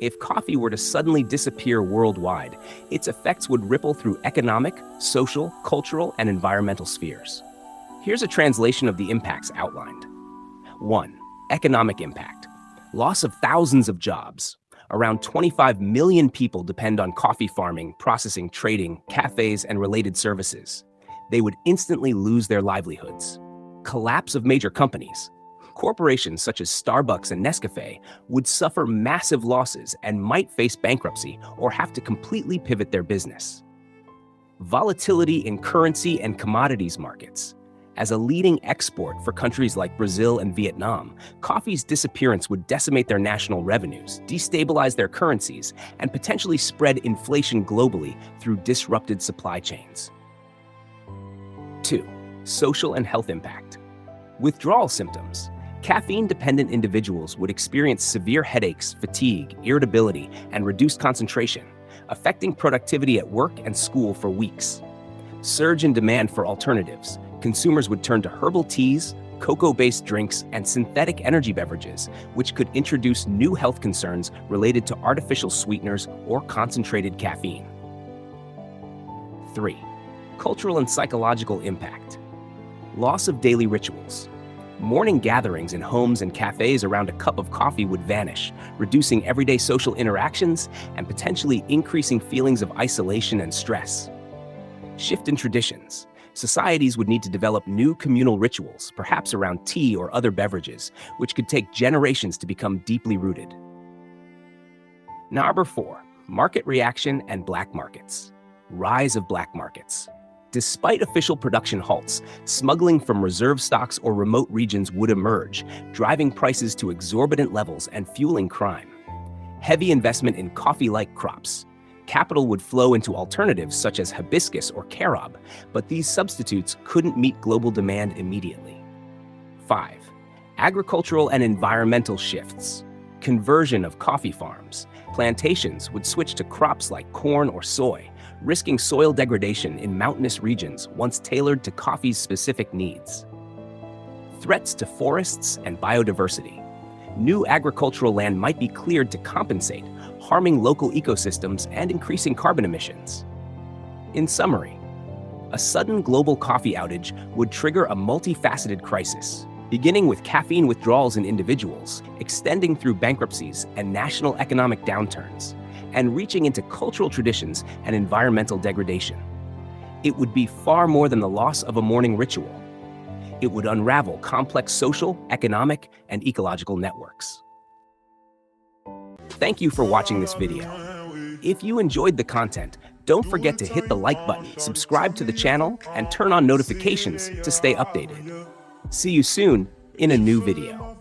If coffee were to suddenly disappear worldwide, its effects would ripple through economic, social, cultural, and environmental spheres. Here's a translation of the impacts outlined. 1. Economic impact. Loss of thousands of jobs. Around 25 million people depend on coffee farming, processing, trading, cafes, and related services. They would instantly lose their livelihoods. Collapse of major companies. Corporations such as Starbucks and Nescafe would suffer massive losses and might face bankruptcy or have to completely pivot their business. Volatility in currency and commodities markets. As a leading export for countries like Brazil and Vietnam, coffee's disappearance would decimate their national revenues, destabilize their currencies, and potentially spread inflation globally through disrupted supply chains. 2. Social and health impact. Withdrawal symptoms. Caffeine-dependent individuals would experience severe headaches, fatigue, irritability, and reduced concentration, affecting productivity at work and school for weeks. Surge in demand for alternatives. Consumers would turn to herbal teas, cocoa-based drinks, and synthetic energy beverages, which could introduce new health concerns related to artificial sweeteners or concentrated caffeine. 3. Cultural and psychological impact. Loss of daily rituals. Morning gatherings in homes and cafes around a cup of coffee would vanish, reducing everyday social interactions and potentially increasing feelings of isolation and stress. Shift in traditions. Societies would need to develop new communal rituals, perhaps around tea or other beverages, which could take generations to become deeply rooted. Number 4. Market reaction and black markets. Rise of black markets. Despite official production halts, smuggling from reserve stocks or remote regions would emerge, driving prices to exorbitant levels and fueling crime. Heavy investment in coffee-like crops. Capital would flow into alternatives such as hibiscus or carob, but these substitutes couldn't meet global demand immediately. 5. Agricultural and environmental shifts. Conversion of coffee farms. Plantations would switch to crops like corn or soy, risking soil degradation in mountainous regions once tailored to coffee's specific needs. Threats to forests and biodiversity. New agricultural land might be cleared to compensate, harming local ecosystems and increasing carbon emissions. In summary, a sudden global coffee outage would trigger a multifaceted crisis, beginning with caffeine withdrawals in individuals, extending through bankruptcies and national economic downturns, and reaching into cultural traditions and environmental degradation. It would be far more than the loss of a morning ritual. It would unravel complex social, economic, and ecological networks. Thank you for watching this video. If you enjoyed the content, don't forget to hit the like button, subscribe to the channel, and turn on notifications to stay updated. See you soon in a new video.